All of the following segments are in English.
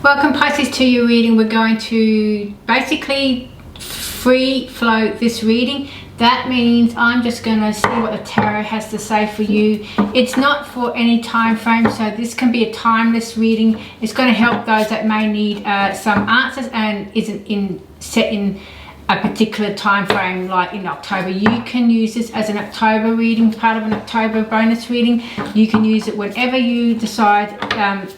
Welcome Pisces to your reading. We're going to basically free flow this reading. That means I'm just going to see what the tarot has to say for you. It's not for any time frame, so this can be a timeless reading. It's going to help those that may need some answers and isn't set in a particular time frame, like in October. You can use this as an October reading, part of an October bonus reading. You can use it whenever you decide.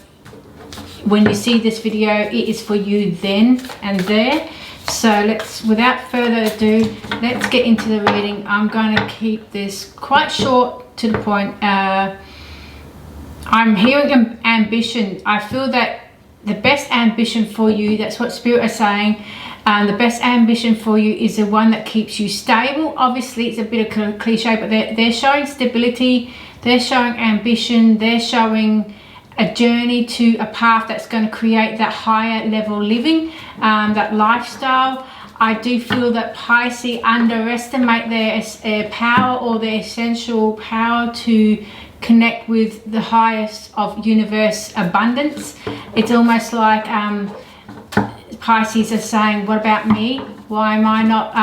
When you see this video, it is for you then and there. So let's, without further ado, let's get into the reading. I'm going to keep this quite short, to the point. I'm hearing ambition. I feel that the best ambition for you, that's what Spirit is saying, the best ambition for you is the one that keeps you stable. Obviously it's a bit of a cliche, but they're showing stability, they're showing ambition, they're showing a journey to a path that's going to create that higher level living, that lifestyle. I do feel that Pisces underestimate their power, or their essential power to connect with the highest of universe abundance. It's almost like Pisces are saying, what about me? Why am I not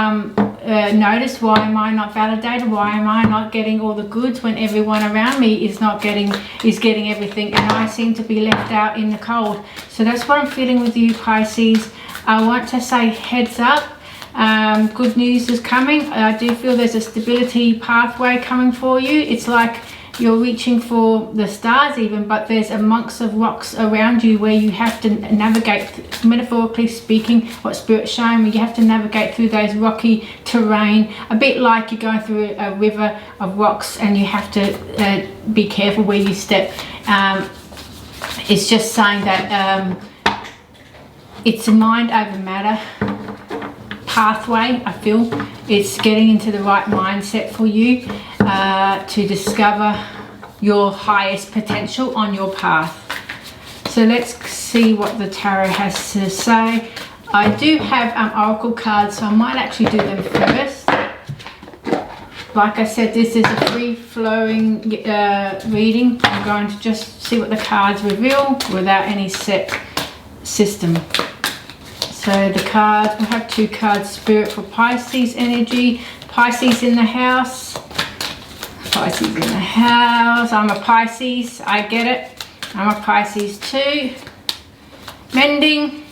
noticed? Why am I not validated? Why am I not getting all the goods when everyone around me is getting everything, and I seem to be left out in the cold? So that's what I'm feeling with you, Pisces. I want to say heads up, good news is coming. I do feel there's a stability pathway coming for you. It's like you're reaching for the stars even, but there's amongst of rocks around you where you have to navigate, metaphorically speaking, what Spirit's showing me. You have to navigate through those rocky terrain, a bit like you're going through a river of rocks, and you have to be careful where you step. It's just saying that it's a mind over matter pathway. I feel it's getting into the right mindset for you to discover your highest potential on your path. So let's see what the tarot has to say. I do have oracle cards, so I might actually do them first. Like I said, this is a free-flowing reading. I'm going to just see what the cards reveal without any set system. So the cards, we have two cards. Spirit for Pisces energy. Pisces in the house. Pisces in the house. I'm a Pisces. I get it. I'm a Pisces too. Mending.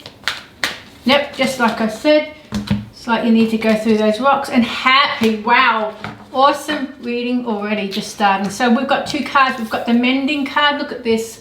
Yep, just like I said. It's like you need to go through those rocks. And happy. Wow. Awesome reading already, just starting. So we've got two cards. We've got the mending card. Look at this.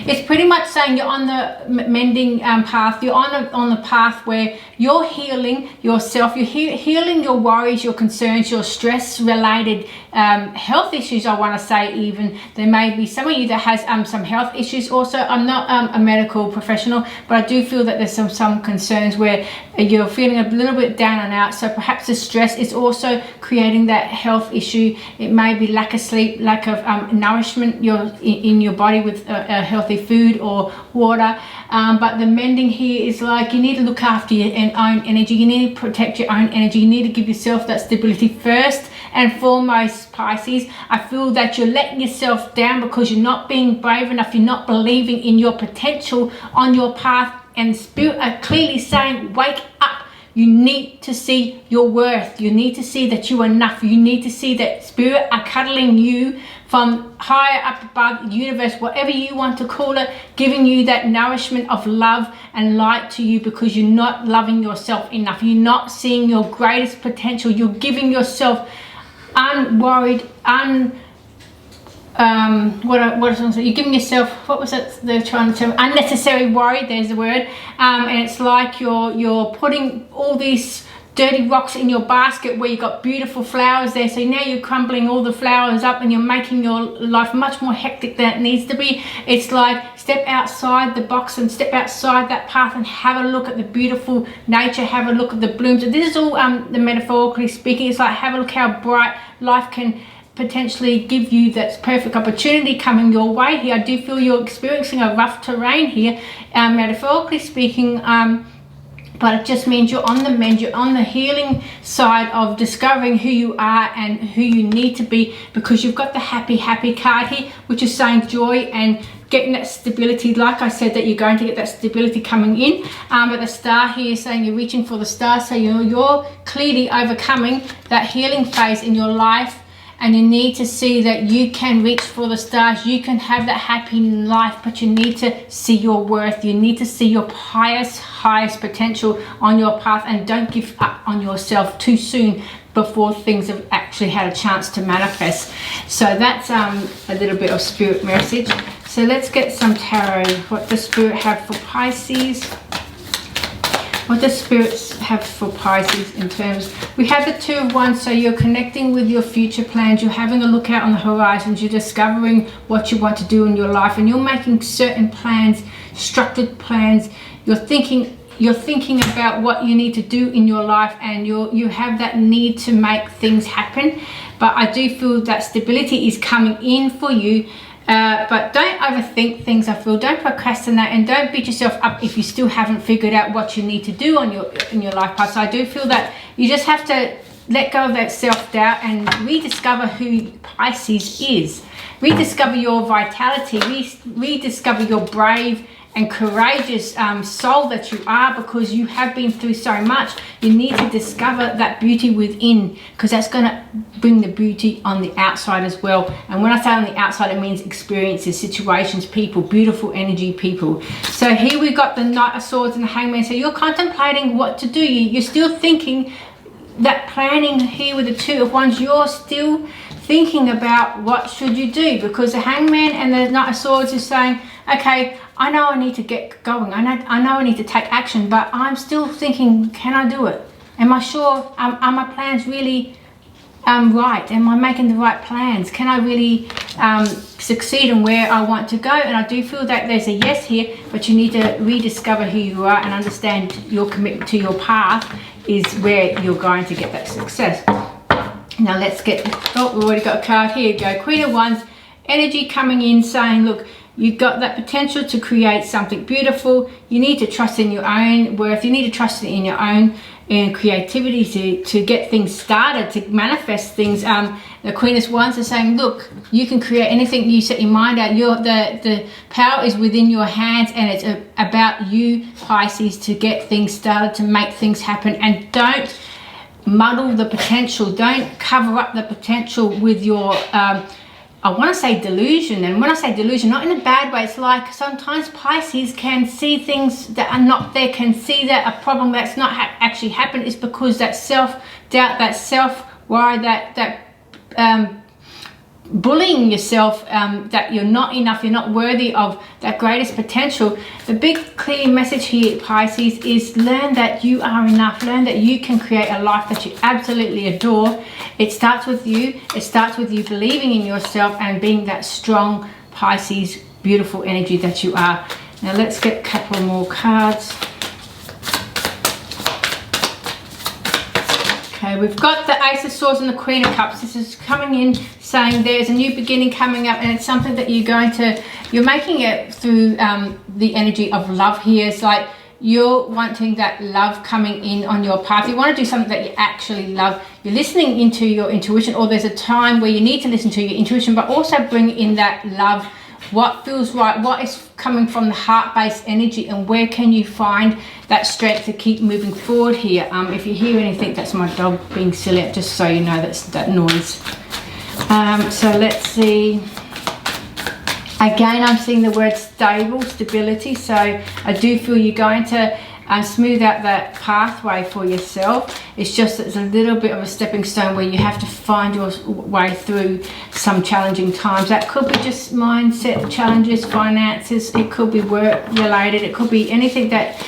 It's pretty much saying you're on the mending path. You're on the path where you're healing yourself. You're healing your worries, your concerns, your stress-related health issues, I want to say even. There may be some of you that has some health issues also. I'm not a medical professional, but I do feel that there's some concerns where you're feeling a little bit down and out. So perhaps the stress is also creating that health issue. It may be lack of sleep, lack of nourishment in your body with healthy food or water. But the mending here is like you need to look after your own energy. You need to protect your own energy. You need to give yourself that stability first and foremost, Pisces. I feel that you're letting yourself down because you're not being brave enough. You're not believing in your potential on your path, and Spirit are clearly saying, wake up. You need to see your worth. You need to see that you are enough. You need to see that Spirit are cuddling you from higher up above the universe, whatever you want to call it, giving you that nourishment of love and light to you, because you're not loving yourself enough. You're not seeing your greatest potential. You're giving yourself unworried, you're giving yourself, what was it they're trying to tell me? Unnecessary worry, there's the word. And it's like you're putting all these dirty rocks in your basket where you've got beautiful flowers there. So now you're crumbling all the flowers up and you're making your life much more hectic than it needs to be. It's like step outside the box and step outside that path and have a look at the beautiful nature, have a look at the blooms. This is all the metaphorically speaking. It's like have a look how bright life can potentially give you that perfect opportunity coming your way here. I do feel you're experiencing a rough terrain here, metaphorically speaking, but it just means you're on the mend. You're on the healing side of discovering who you are and who you need to be, because you've got the happy card here, which is saying joy and getting that stability. Like I said, that you're going to get that stability coming in, but the star here is saying you're reaching for the star, so you're clearly overcoming that healing phase in your life, and you need to see that you can reach for the stars, you can have that happy life, but you need to see your worth, you need to see your highest potential on your path, and don't give up on yourself too soon before things have actually had a chance to manifest. So that's a little bit of spirit message. So let's get some tarot. What does spirit have for Pisces? What does spirits have for Pisces in terms? We have the Two of Wands, so you're connecting with your future plans, you're having a look out on the horizons, you're discovering what you want to do in your life, and you're making certain plans, structured plans. You're thinking about what you need to do in your life, and you have that need to make things happen. But I do feel that stability is coming in for you. But don't overthink things, I feel. Don't procrastinate, and don't beat yourself up if you still haven't figured out what you need to do in your life path. So I do feel that you just have to let go of that self-doubt and rediscover who Pisces is. Rediscover your vitality, rediscover your brave and courageous soul that you are, because you have been through so much. You need to discover that beauty within, because that's going to bring the beauty on the outside as well. And when I say on the outside, it means experiences, situations, people, beautiful energy people. So here we got the Knight of Swords and the Hangman. So you're contemplating what to do. You're still thinking that planning here with the Two of Wands. You're still thinking about what should you do, because the Hangman and the Knight of Swords is saying, okay, I know I need to get going, I know I need to take action, but I'm still thinking, can I do it? Am I sure? Are my plans really right? Am I making the right plans? Can I really succeed in where I want to go? And I do feel that there's a yes here, but you need to rediscover who you are and understand your commitment to your path is where you're going to get that success. Now let's get, oh, we've already got a card here. Go Queen of Wands, energy coming in saying, look, you've got that potential to create something beautiful. You need to trust in your own worth. You need to trust in your own creativity to get things started, to manifest things. The Queen of Wands is saying, look, you can create anything you set your mind at. The power is within your hands, and it's about you, Pisces, to get things started, to make things happen. And don't muddle the potential. Don't cover up the potential with your I want to say delusion. And when I say delusion, not in a bad way, it's like sometimes Pisces can see things that are not there, can see that a problem that's not actually happened is because that self-doubt, that self-worry, that bullying yourself, that you're not enough, you're not worthy of that greatest potential. The big clear message here, Pisces, is learn that you are enough. Learn that you can create a life that you absolutely adore. It starts with you. It starts with you believing in yourself and being that strong Pisces, beautiful energy that you are. Now let's get a couple more cards. Okay, we've got the Ace of Swords and the Queen of Cups. This is coming in saying there's a new beginning coming up, and it's something that you're making it through the energy of love here. It's like you're wanting that love coming in on your path. You want to do something that you actually love. You're listening into your intuition, or there's a time where you need to listen to your intuition, but also bring in that love. What feels right, what is coming from the heart-based energy, and where can you find that strength to keep moving forward here. If you hear anything, that's my dog being silly, just so you know that's that noise. So let's see. Again, I'm seeing the word stable, stability. So I do feel you're going to smooth out that pathway for yourself. It's just that it's a little bit of a stepping stone where you have to find your way through some challenging times. That could be just mindset challenges, finances, it could be work related, it could be anything that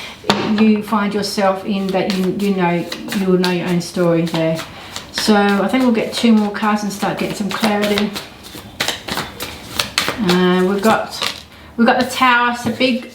you find yourself in that you will know your own story there. So I think we'll get two more cards and start getting some clarity. We've got the Tower. So big,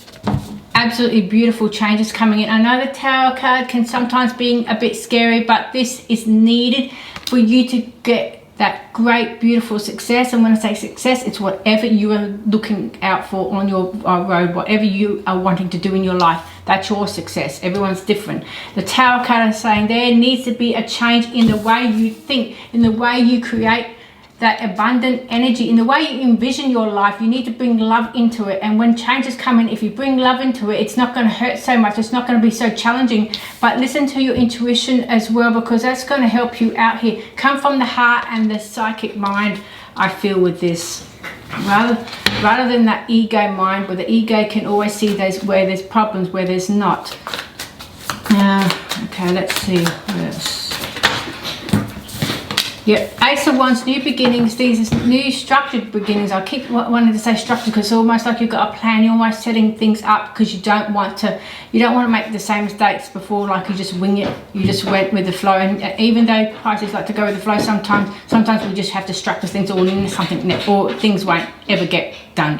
absolutely beautiful changes coming in. I know the Tower card can sometimes be a bit scary, but this is needed for you to get that great, beautiful success. And when I say success, it's whatever you are looking out for on your road, whatever you are wanting to do in your life. That's your success. Everyone's different. The Tower card is saying there needs to be a change in the way you think, in the way you create that abundant energy. In the way you envision your life, you need to bring love into it. And when changes come in, if you bring love into it, it's not going to hurt so much. It's not going to be so challenging. But listen to your intuition as well, because that's going to help you out here. Come from the heart and the psychic mind, I feel, with this. Rather than that ego mind, where the ego can always see those where there's problems, where there's not. Okay, let's see what else. Yep, Ace of Wands, new beginnings. These are new structured beginnings. I keep wanting to say structured because it's almost like you've got a plan. You're almost setting things up because you don't want to make the same mistakes before, like you just wing it. You just went with the flow. And even though Pisces like to go with the flow, sometimes we just have to structure things all into something, or things won't ever get done.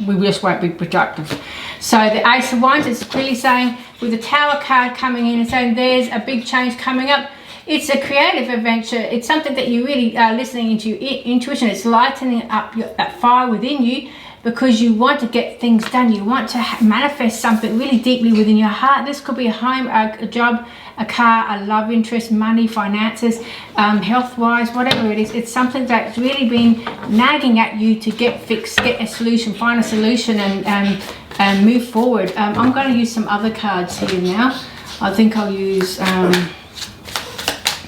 We just won't be productive. So the Ace of Wands is clearly saying, with the Tower card coming in and saying there's a big change coming up. It's a creative adventure. It's something that you really are listening into your intuition. It's lightening up that fire within you, because you want to get things done. You want to manifest something really deeply within your heart. This could be a home, a job, a car, a love interest, money, finances, health-wise, whatever it is. It's something that's really been nagging at you to get fixed, get a solution, find a solution, and move forward. I'm going to use some other cards here now. I think I'll use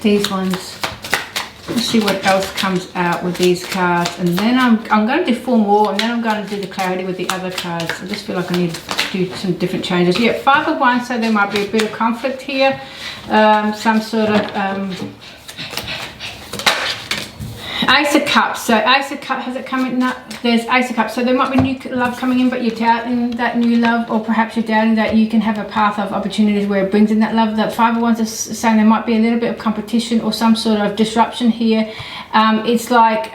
these ones. Let's see what else comes out with these cards, and then I'm going to do 4 more, and then I'm going to do the clarity with the other cards. I just feel like I need to do some different changes. Yeah, 5 of Wands, so there might be a bit of conflict here, some sort of Ace of Cups. So Ace of Cups, has it come in? No, there's Ace of Cups. So there might be new love coming in, but you're doubting that new love, or perhaps you're doubting that you can have a path of opportunities where it brings in that love. That 5 of Wands is saying there might be a little bit of competition or some sort of disruption here. It's like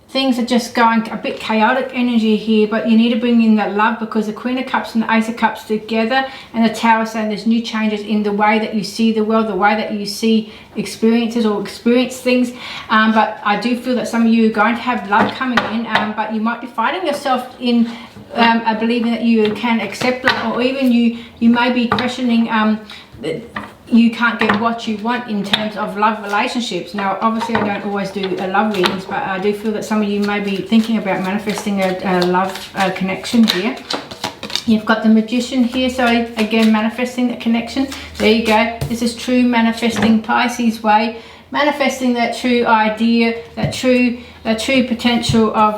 things are just going a bit chaotic energy here, but you need to bring in that love, because the Queen of Cups and the Ace of Cups together, and the Tower saying there's new changes in the way that you see the world, the way that you see experiences or experience things. But I do feel that some of you are going to have love coming in, but you might be fighting yourself in believing that you can accept it, or even you may be questioning you can't get what you want in terms of love relationships. Now, obviously, I don't always do love readings, but I do feel that some of you may be thinking about manifesting a love connection here. You've got the Magician here, so again, manifesting that connection. There you go. This is true manifesting, Pisces way, manifesting that true idea, that true potential of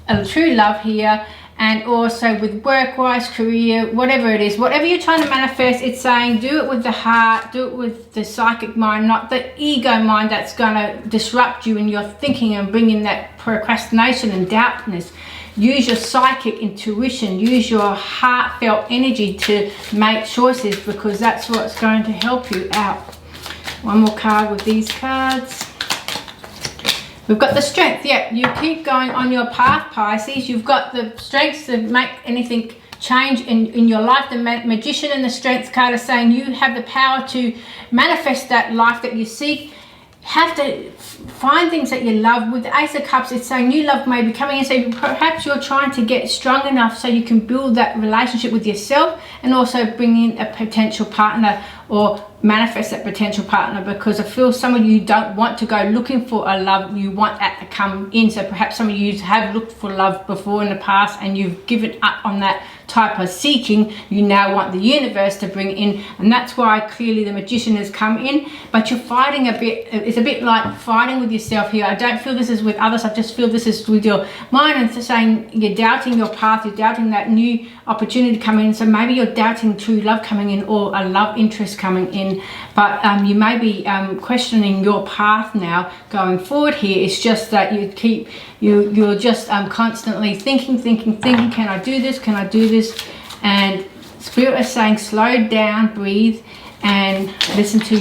a true love here. And also with work-wise, career, whatever it is, whatever you're trying to manifest, it's saying do it with the heart, do it with the psychic mind, not the ego mind that's going to disrupt you in your thinking and bring in that procrastination and doubtness. Use your psychic intuition, use your heartfelt energy to make choices, because that's what's going to help you out. One more card with these cards. We've got the Strength. Yeah, you keep going on your path, Pisces. You've got the strength to make anything change in your life. The Magician and the Strength card are saying you have the power to manifest that life that you seek. Have to find things that you love. With the Ace of Cups, it's saying new love may be coming in. So perhaps you're trying to get strong enough so you can build that relationship with yourself, and also bring in a potential partner, or manifest that potential partner, because I feel some of you don't want to go looking for a love. You want that to come in. So perhaps some of you have looked for love before in the past, and you've given up on that type of seeking. You now want the universe to bring in, and that's why clearly the Magician has come in. But you're fighting a bit. It's a bit like fighting with yourself here. I don't feel this is with others. I just feel this is with your mind, and saying you're doubting your path, you're doubting that new opportunity coming in. So maybe you're doubting true love coming in, or a love interest coming in. But you may be questioning your path now going forward here. It's just that you're just constantly thinking, can I do this, can I do this? And Spirit is saying slow down, breathe, and listen to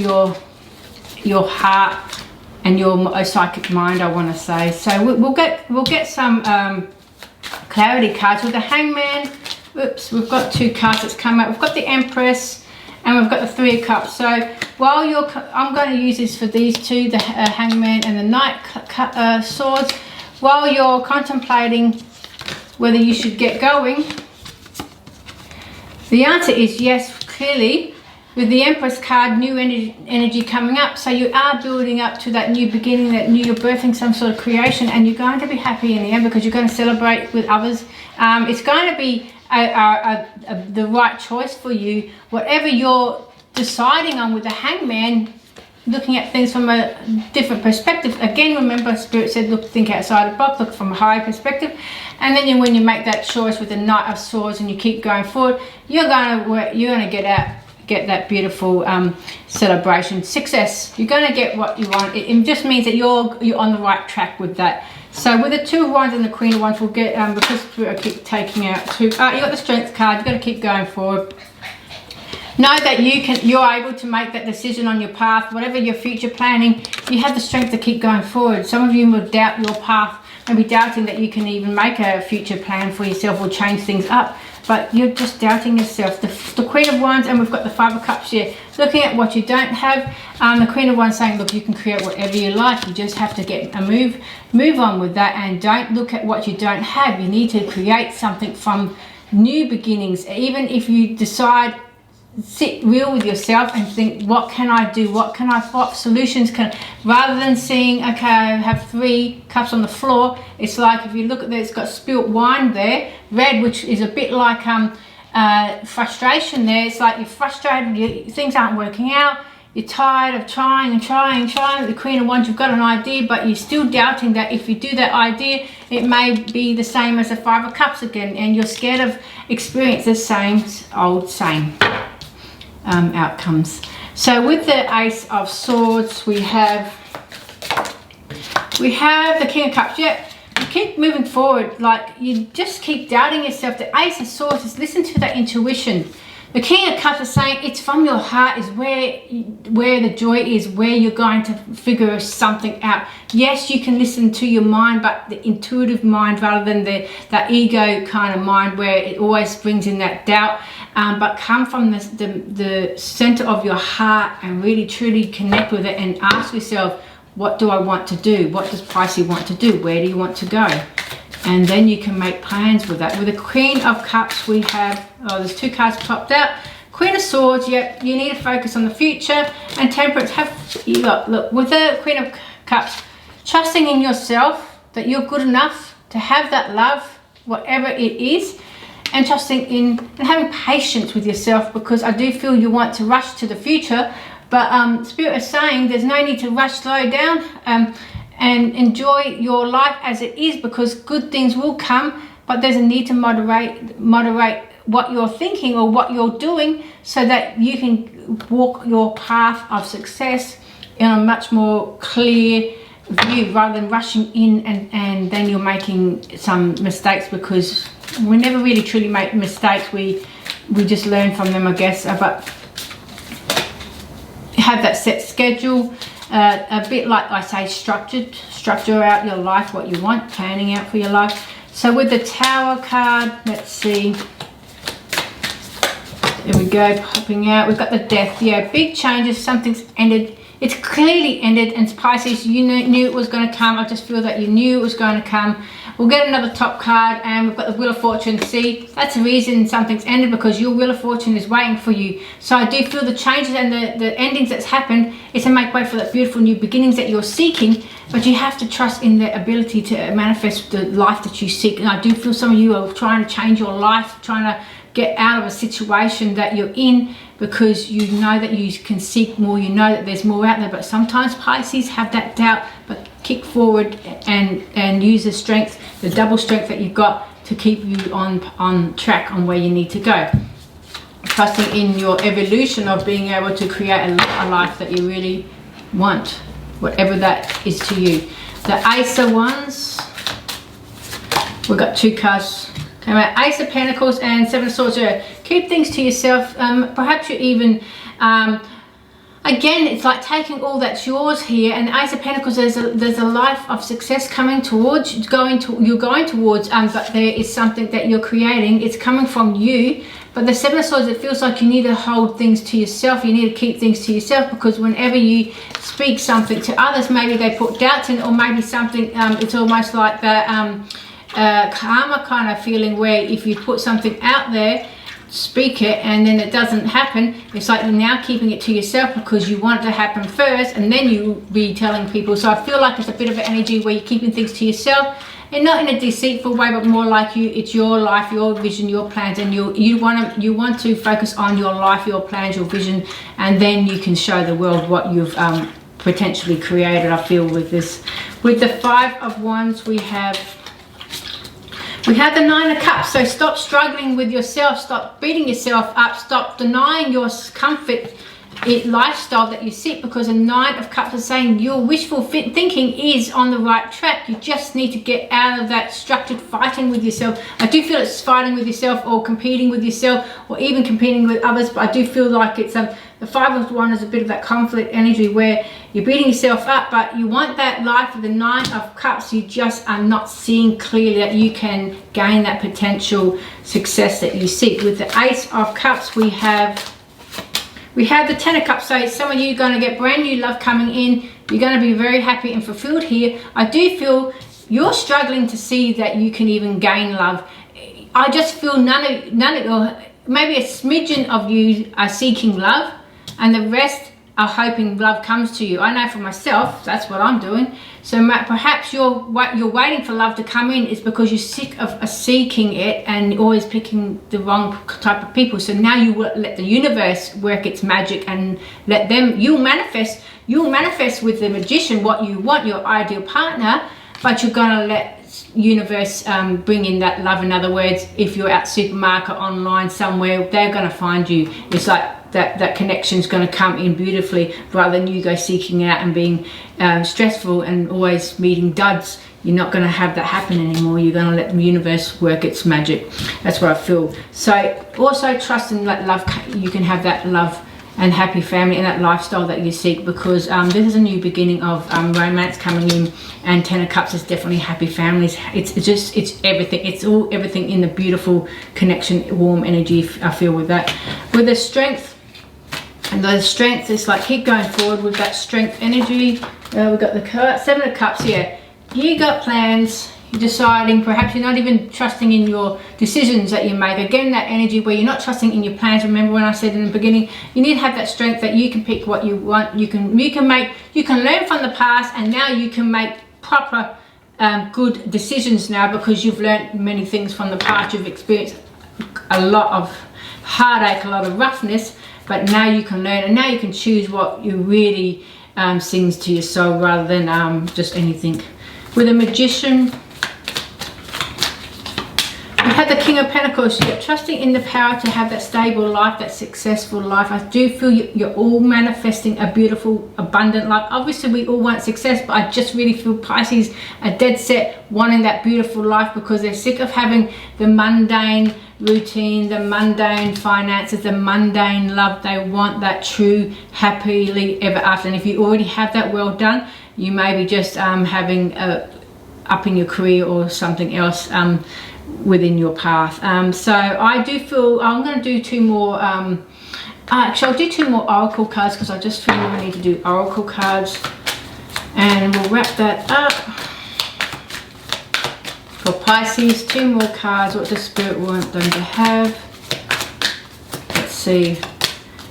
your heart and your psychic mind, I want to say. So we'll get some clarity cards with the Hangman. Oops, we've got 2 cards that's come out. We've got the Empress, and we've got the 3 of Cups. So while I'm going to use this for these 2, the Hangman and the Knight Swords. While you're contemplating whether you should get going, the answer is yes, clearly. with the Empress card, new energy coming up. So you are building up to that new beginning, that new, you're birthing some sort of creation, and you're going to be happy in the end because you're going to celebrate with others. It's going to be the right choice for you. Whatever you're deciding on with the Hangman, looking at things from a different perspective. Again, remember, Spirit said, look, think outside the box, look from a higher perspective. And then when you make that choice with the Knight of Swords and you keep going forward, you're going to get that beautiful celebration, success. You're going to get what you want. It just means that you're on the right track with that. So with the Two of Wands and the Queen of Wands, we'll get because Spirit will keep taking out two. You got the Strength card. You've got to keep going forward. Know that you're able to make that decision on your path, whatever your future planning. You have the strength to keep going forward. Some of you will doubt your path, maybe doubting that you can even make a future plan for yourself or change things up, but you're just doubting yourself. The Queen of Wands, and we've got the Five of Cups here, looking at what you don't have. The Queen of Wands saying, look, you can create whatever you like. You just have to get a move on with that, and don't look at what you don't have. You need to create something from new beginnings. Even if you decide, sit real with yourself and think, what can I do? What solutions can, rather than seeing, okay, I have 3 cups on the floor. It's like, if you look at there, it's got spilt wine there, red, which is a bit like frustration there. It's like you're frustrated, things aren't working out, you're tired of trying. The Queen of Wands, you've got an idea, but you're still doubting that if you do that idea, it may be the same as the Five of Cups again, and you're scared of experience the same outcomes. So with the Ace of Swords, we have the King of Cups. Yeah, you keep moving forward, like you just keep doubting yourself. The Ace of Swords is listen to that intuition. The King of Cups is saying it's from your heart is where the joy is, where you're going to figure something out. Yes, you can listen to your mind, but the intuitive mind rather than the ego kind of mind where it always brings in that doubt. But come from the center of your heart and really truly connect with it and ask yourself, what do I want to do? What does Pisces want to do? Where do you want to go? And then you can make plans with that. With the Queen of Cups, we have, there's 2 cards popped out. Queen of Swords, yep, you need to focus on the future. And Temperance, look, with the Queen of Cups, trusting in yourself that you're good enough to have that love, whatever it is, and trusting in and having patience with yourself, because I do feel you want to rush to the future, but Spirit is saying there's no need to rush, slow down, and enjoy your life as it is, because good things will come, but there's a need to moderate what you're thinking or what you're doing so that you can walk your path of success in a much more clear view rather than rushing in and then you're making some mistakes, because we never really truly make mistakes. We just learn from them, I guess. But have that set schedule. A bit like I say, structure out your life, what you want, planning out for your life. So with the Tower card, let's see, there we go, popping out, we've got the Death. Yeah, big changes, something's ended, it's clearly ended, and Pisces, you knew it was going to come. I just feel that you knew it was going to come. We'll get another top card, and we've got the Wheel of Fortune. See, that's the reason something's ended, because your Wheel of Fortune is waiting for you. So I do feel the changes and the endings that's happened is to make way for that beautiful new beginnings that you're seeking, but you have to trust in the ability to manifest the life that you seek. And I do feel some of you are trying to change your life, trying to get out of a situation that you're in, because you know that you can seek more, you know that there's more out there. But sometimes Pisces have that doubt, but kick forward and use the strength, the double strength that you've got to keep you on track on where you need to go. Trusting in your evolution of being able to create a life that you really want, whatever that is to you. The Ace of Wands, we've got 2 cards. Okay, Ace of Pentacles and 7 of Swords. Keep things to yourself. Perhaps you even, again, it's like taking all that's yours here. And the Ace of Pentacles, there's a life of success coming towards, you're going towards, but there is something that you're creating. It's coming from you. But the 7 of Swords, it feels like you need to hold things to yourself. You need to keep things to yourself, because whenever you speak something to others, maybe they put doubts in, or maybe something, it's almost like the karma kind of feeling, where if you put something out there, speak it and then it doesn't happen, it's like you're now keeping it to yourself because you want it to happen first and then you be telling people. So I feel like it's a bit of an energy where you're keeping things to yourself, and not in a deceitful way, but more like it's your life, your vision, your plans, and you want to focus on your life, your plans, your vision, and then you can show the world what you've potentially created. I feel with this. With the 5 of Wands, we have the 9 of Cups. So stop struggling with yourself, stop beating yourself up, stop denying your comfort lifestyle that you seek, because the 9 of Cups is saying your wishful thinking is on the right track. You just need to get out of that structured fighting with yourself. I do feel it's fighting with yourself or competing with yourself or even competing with others, but I do feel like it's the 5 of Wands is a bit of that conflict energy where you're beating yourself up, but you want that life. With the 9 of Cups, you just are not seeing clearly that you can gain that potential success that you seek. With the Ace of Cups, we have the 10 of Cups. So some of you are going to get brand new love coming in. You're going to be very happy and fulfilled here. I do feel you're struggling to see that you can even gain love. I just feel none of your, maybe a smidgen of you are seeking love, and the rest are hoping love comes to you. I know for myself, that's what I'm doing. So perhaps you're waiting for love to come in is because you're sick of seeking it and always picking the wrong type of people. So now you will let the universe work its magic and let them, you'll manifest with the Magician what you want, your ideal partner, but you're gonna let universe bring in that love. In other words, if you're at supermarket, online, somewhere, they're gonna find you. It's like that connection is going to come in beautifully, rather than you go seeking out and being stressful and always meeting duds. You're not going to have that happen anymore. You're going to let the universe work its magic. That's what I feel. So also trust in that love. You can have that love and happy family and that lifestyle that you seek, because this is a new beginning of romance coming in, and 10 of Cups is definitely happy families. It's everything. It's all everything in the beautiful connection, warm energy I feel with that. With the Strength, and the Strength is like keep going forward with that strength energy. We've got the 7 of Cups here. You got plans. You're deciding, perhaps you're not even trusting in your decisions that you make. Again, that energy where you're not trusting in your plans. Remember when I said in the beginning, you need to have that strength that you can pick what you want. You can learn from the past, and now you can make proper good decisions now, because you've learned many things from the past. You've experienced a lot of heartache, a lot of roughness, but now you can learn, and now you can choose what you really sings to your soul, rather than just anything. With a Magician, we had the King of Pentacles. You're trusting in the power to have that stable life, that successful life. I do feel you're all manifesting a beautiful, abundant life. Obviously, we all want success, but I just really feel Pisces are dead set wanting that beautiful life, because they're sick of having the mundane routine, the mundane finances, the mundane love. They want that true happily ever after. And if you already have that well done, you may be just having up in your career or something else within your path. So I do feel I'm going to do 2 more actually I'll do 2 more oracle cards, because I just feel we need to do oracle cards, and we'll wrap that up for Pisces. 2 more cards. What does Spirit want them to have? Let's see.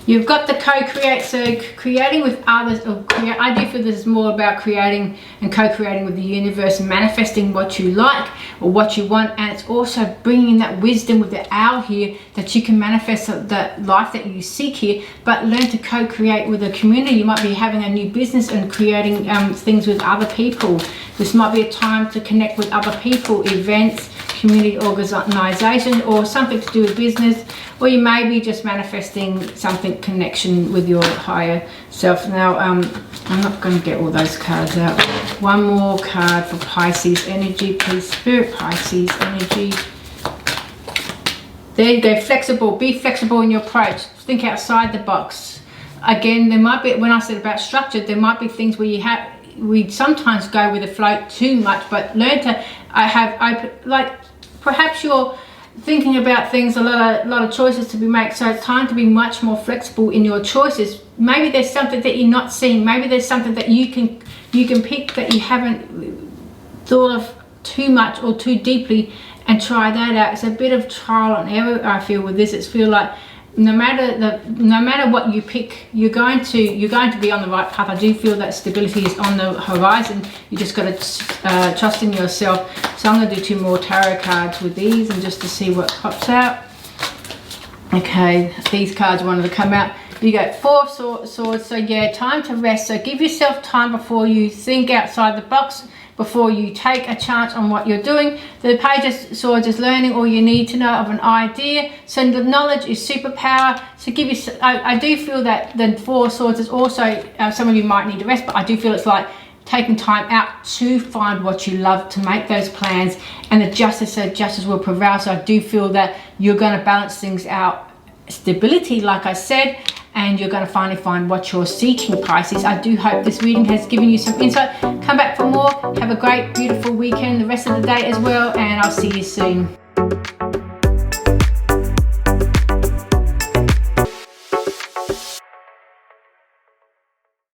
You've got the co-create, so creating with others, or I do feel this is more about creating and co-creating with the universe and manifesting what you like or what you want. And it's also bringing that wisdom with the owl here, that you can manifest the life that you seek here, but learn to co-create with a community. You might be having a new business and creating things with other people. This might be a time to connect with other people, events, community organization, or something to do with business, or you may be just manifesting something connection with your higher self. Now I'm not going to get all those cards out. 1 more card for Pisces energy, please, Spirit. Pisces energy. There you go. Flexible. Be flexible in your approach. Think outside the box. Again, there might be, when I said about structure, there might be things where we sometimes go with the flow too much, but learn to like perhaps you're thinking about things, a lot of choices to be made, so it's time to be much more flexible in your choices. Maybe there's something that you're not seeing. Maybe there's something that you can pick that you haven't thought of too much or too deeply, and try that out. It's a bit of trial and error, I feel, with this. It's feel like no matter what you pick, you're going to be on the right path. I do feel that stability is on the horizon. You just got to trust in yourself. So I'm going to do 2 more tarot cards with these, and just to see what pops out. Okay, these cards wanted to come out. You got 4 swords. So yeah, time to rest. So give yourself time before you think outside the box, before you take a chance on what you're doing. The Page of Swords is learning all you need to know of an idea. So the knowledge is superpower. So give you, I do feel that the 4 Swords is also, some of you might need to rest, but I do feel it's like taking time out to find what you love, to make those plans. And the Justice, so justice will prevail. So I do feel that you're going to balance things out. Stability, like I said, and you're going to finally find what you're seeking, Pisces. I do hope this reading has given you some insight. Come back for more. Have a great, beautiful weekend, the rest of the day as well, and I'll see you soon.